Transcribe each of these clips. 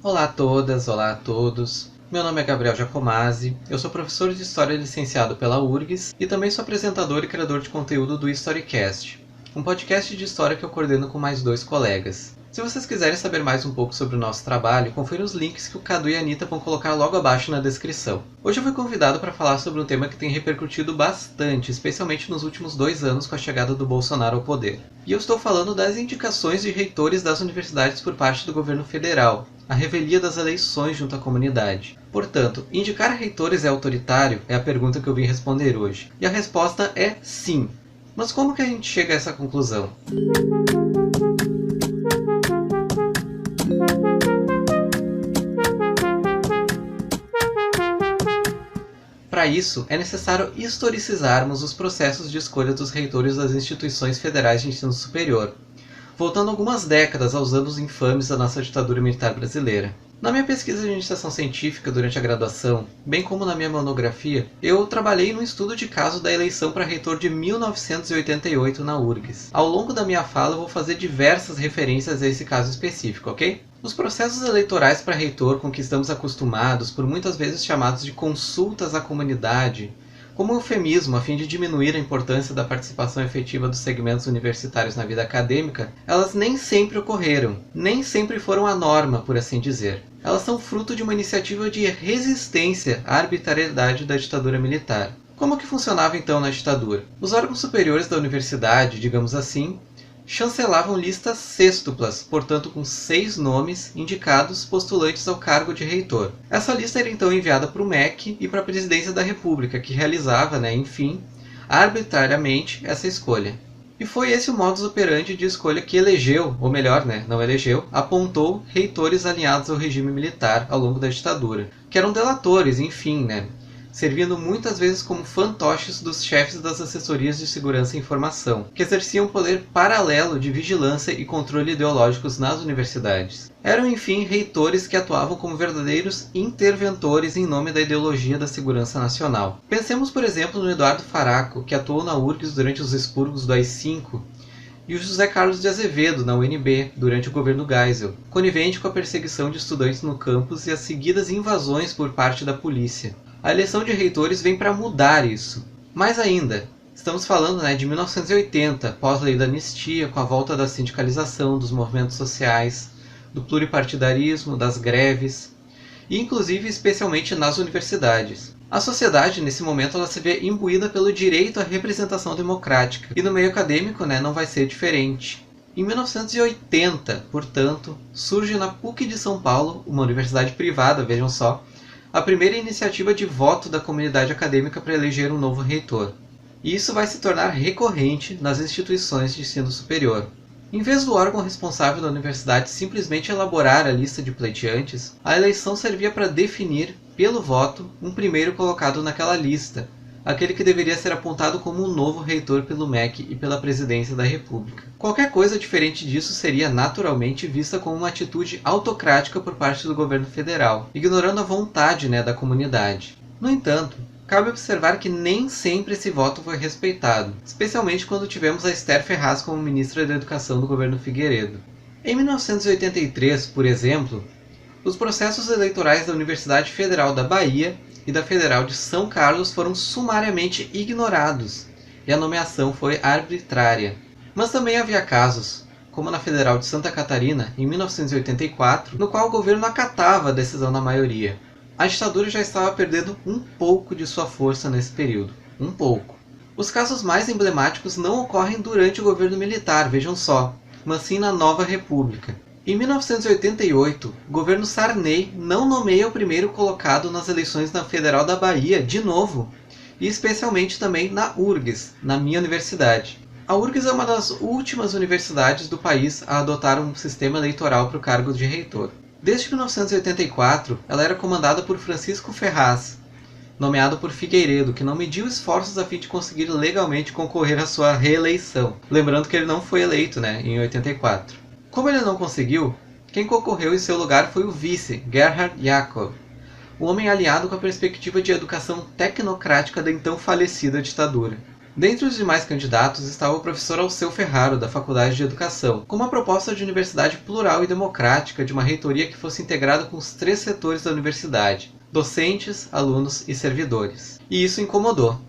Olá a todas, olá a todos. Meu nome é Gabriel Giacomazzi, eu sou professor de História licenciado pela URGS e também sou apresentador e criador de conteúdo do Historycast, um podcast de história que eu coordeno com mais 2 colegas. Se vocês quiserem saber mais um pouco sobre o nosso trabalho, confira os links que o Cadu e a Anitta vão colocar logo abaixo na descrição. Hoje eu fui convidado para falar sobre um tema que tem repercutido bastante, especialmente nos últimos 2 anos com a chegada do Bolsonaro ao poder. E eu estou falando das indicações de reitores das universidades por parte do governo federal, a revelia das eleições junto à comunidade. Portanto, indicar reitores é autoritário? É a pergunta que eu vim responder hoje. E a resposta é sim. Mas como que a gente chega a essa conclusão? Para isso, é necessário historicizarmos os processos de escolha dos reitores das instituições federais de ensino superior, voltando algumas décadas aos anos infames da nossa ditadura militar brasileira. Na minha pesquisa de iniciação científica durante a graduação, bem como na minha monografia, eu trabalhei no estudo de caso da eleição para reitor de 1988 na URGS. Ao longo da minha fala eu vou fazer diversas referências a esse caso específico, ok? Os processos eleitorais para reitor com que estamos acostumados, por muitas vezes chamados de consultas à comunidade, como eufemismo a fim de diminuir a importância da participação efetiva dos segmentos universitários na vida acadêmica, elas nem sempre ocorreram, nem sempre foram a norma, por assim dizer. Elas são fruto de uma iniciativa de resistência à arbitrariedade da ditadura militar. Como que funcionava então na ditadura? Os órgãos superiores da universidade, digamos assim, chancelavam listas sêxtuplas, portanto com 6 nomes indicados postulantes ao cargo de reitor. Essa lista era então enviada para o MEC e para a Presidência da República, que realizava, enfim, arbitrariamente essa escolha. E foi esse o modus operandi de escolha que elegeu, ou melhor, não elegeu, apontou reitores alinhados ao regime militar ao longo da ditadura, que eram delatores, enfim, servindo muitas vezes como fantoches dos chefes das assessorias de segurança e informação, que exerciam um poder paralelo de vigilância e controle ideológicos nas universidades. Eram, enfim, reitores que atuavam como verdadeiros interventores em nome da ideologia da segurança nacional. Pensemos, por exemplo, no Eduardo Faraco, que atuou na URGS durante os expurgos do AI-5, e o José Carlos de Azevedo, na UNB, durante o governo Geisel, conivente com a perseguição de estudantes no campus e as seguidas invasões por parte da polícia. A eleição de reitores vem para mudar isso. Mais ainda, estamos falando de 1980, pós-lei da anistia, com a volta da sindicalização, dos movimentos sociais, do pluripartidarismo, das greves, e inclusive especialmente nas universidades. A sociedade, nesse momento, ela se vê imbuída pelo direito à representação democrática, e no meio acadêmico não vai ser diferente. Em 1980, portanto, surge na PUC de São Paulo, uma universidade privada, vejam só, a primeira iniciativa de voto da comunidade acadêmica para eleger um novo reitor. E isso vai se tornar recorrente nas instituições de ensino superior. Em vez do órgão responsável da universidade simplesmente elaborar a lista de pleiteantes, a eleição servia para definir, pelo voto, um primeiro colocado naquela lista, aquele que deveria ser apontado como um novo reitor pelo MEC e pela Presidência da República. Qualquer coisa diferente disso seria naturalmente vista como uma atitude autocrática por parte do governo federal, ignorando a vontade da comunidade. No entanto, cabe observar que nem sempre esse voto foi respeitado, especialmente quando tivemos a Esther Ferraz como ministra da Educação do governo Figueiredo. Em 1983, por exemplo, os processos eleitorais da Universidade Federal da Bahia e da Federal de São Carlos foram sumariamente ignorados, e a nomeação foi arbitrária. Mas também havia casos, como na Federal de Santa Catarina, em 1984, no qual o governo acatava a decisão da maioria. A ditadura já estava perdendo um pouco de sua força nesse período. Um pouco. Os casos mais emblemáticos não ocorrem durante o governo militar, vejam só, mas sim na Nova República. Em 1988, o governo Sarney não nomeia o primeiro colocado nas eleições na Federal da Bahia, de novo, e especialmente também na URGS, na minha universidade. A URGS é uma das últimas universidades do país a adotar um sistema eleitoral para o cargo de reitor. Desde 1984, ela era comandada por Francisco Ferraz, nomeado por Figueiredo, que não mediu esforços a fim de conseguir legalmente concorrer à sua reeleição. Lembrando que ele não foi eleito em 84. Como ele não conseguiu, quem concorreu em seu lugar foi o vice, Gerhard Jacob, um homem aliado com a perspectiva de educação tecnocrática da então falecida ditadura. Dentre os demais candidatos estava o professor Alceu Ferraro, da Faculdade de Educação, com uma proposta de universidade plural e democrática de uma reitoria que fosse integrada com os 3 setores da universidade: docentes, alunos e servidores. E isso incomodou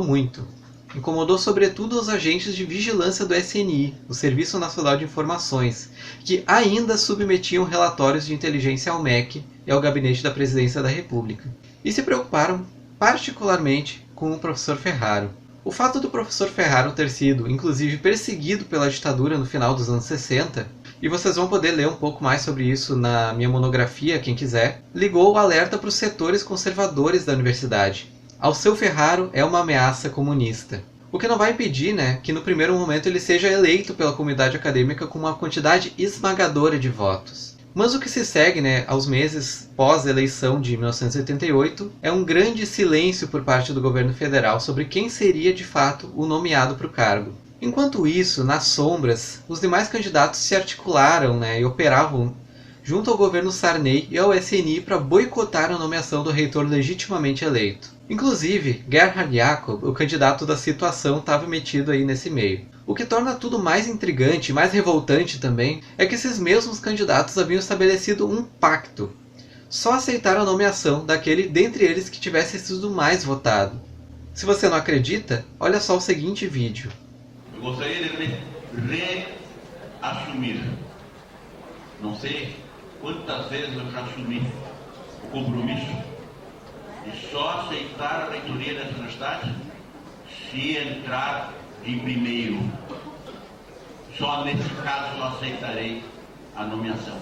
muito. Incomodou sobretudo os agentes de vigilância do SNI, o Serviço Nacional de Informações, que ainda submetiam relatórios de inteligência ao MEC e ao Gabinete da Presidência da República. E se preocuparam particularmente com o professor Ferraro. O fato do professor Ferraro ter sido, inclusive, perseguido pela ditadura no final dos anos 60, e vocês vão poder ler um pouco mais sobre isso na minha monografia, quem quiser, ligou o alerta para os setores conservadores da universidade. Alceu Ferraro é uma ameaça comunista. O que não vai impedir, que no primeiro momento ele seja eleito pela comunidade acadêmica com uma quantidade esmagadora de votos. Mas o que se segue, aos meses pós-eleição de 1988, é um grande silêncio por parte do governo federal sobre quem seria de fato o nomeado para o cargo. Enquanto isso, nas sombras, os demais candidatos se articularam e operavam junto ao governo Sarney e ao SNI para boicotar a nomeação do reitor legitimamente eleito. Inclusive, Gerhard Jacob, o candidato da situação, estava metido aí nesse meio. O que torna tudo mais intrigante e mais revoltante também é que esses mesmos candidatos haviam estabelecido um pacto. Só aceitaram a nomeação daquele dentre eles que tivesse sido mais votado. Se você não acredita, olha só o seguinte vídeo. Eu gostaria de reassumir. Não sei quantas vezes eu já assumi o compromisso de só aceitar a reitoria dessa universidade se entrar em primeiro. Só nesse caso eu aceitarei a nomeação.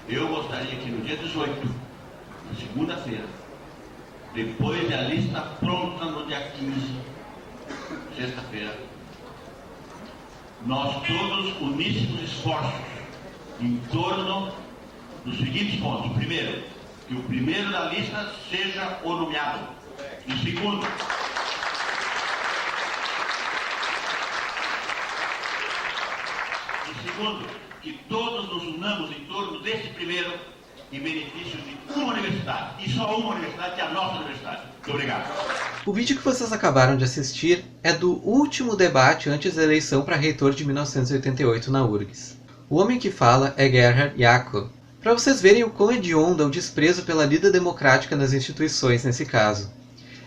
Eu gostaria que no dia 18, na segunda-feira, depois da lista pronta no dia 15, sexta-feira, nós todos uníssemos esforços em torno dos seguintes pontos. Primeiro, que o primeiro da lista seja o nomeado. E segundo, que todos nos unamos em torno desse primeiro em benefício de uma universidade. E só uma universidade, que é a nossa universidade. Muito obrigado. O vídeo que vocês acabaram de assistir é do último debate antes da eleição para reitor de 1988 na URGS. O homem que fala é Gerhard Jacob. Para vocês verem o quão hediondo é o desprezo pela lida democrática nas instituições nesse caso.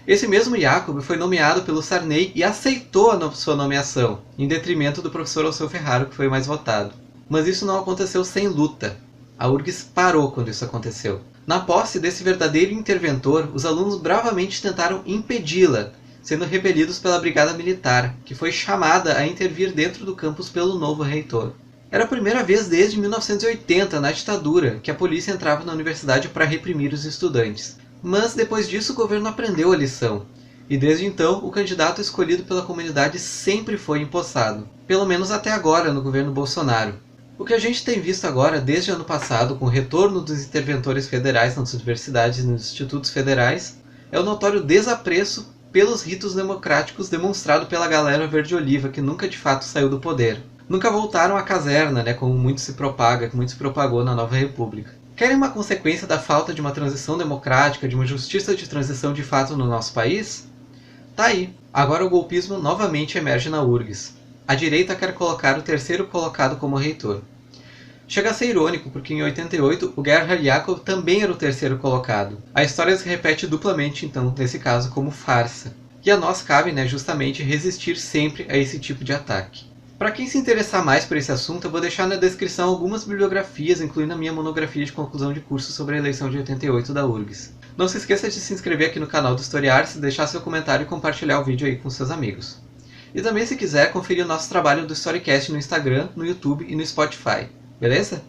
Esse mesmo Jacob foi nomeado pelo Sarney e aceitou a sua nomeação, em detrimento do professor Alceu Ferraro, que foi mais votado. Mas isso não aconteceu sem luta. A URGS parou quando isso aconteceu. Na posse desse verdadeiro interventor, os alunos bravamente tentaram impedi-la, sendo repelidos pela Brigada Militar, que foi chamada a intervir dentro do campus pelo novo reitor. Era a primeira vez desde 1980, na ditadura, que a polícia entrava na universidade para reprimir os estudantes. Mas depois disso o governo aprendeu a lição, e desde então o candidato escolhido pela comunidade sempre foi empossado, pelo menos até agora no governo Bolsonaro. O que a gente tem visto agora, desde o ano passado, com o retorno dos interventores federais nas universidades e nos institutos federais, é o notório desapreço pelos ritos democráticos demonstrado pela galera verde-oliva, que nunca de fato saiu do poder. Nunca voltaram à caserna, como muito se propaga, como muito se propagou na Nova República. Querem uma consequência da falta de uma transição democrática, de uma justiça de transição de fato no nosso país? Tá aí. Agora o golpismo novamente emerge na URGS. A direita quer colocar o terceiro colocado como reitor. Chega a ser irônico, porque em 88 o Gerhard Jacob também era o terceiro colocado. A história se repete duplamente, então, nesse caso, como farsa. E a nós cabe, justamente, resistir sempre a esse tipo de ataque. Para quem se interessar mais por esse assunto, eu vou deixar na descrição algumas bibliografias, incluindo a minha monografia de conclusão de curso sobre a eleição de 88 da URGS. Não se esqueça de se inscrever aqui no canal do Historiar-se, deixar seu comentário e compartilhar o vídeo aí com seus amigos. E também, se quiser, conferir o nosso trabalho do Storycast no Instagram, no YouTube e no Spotify. Beleza?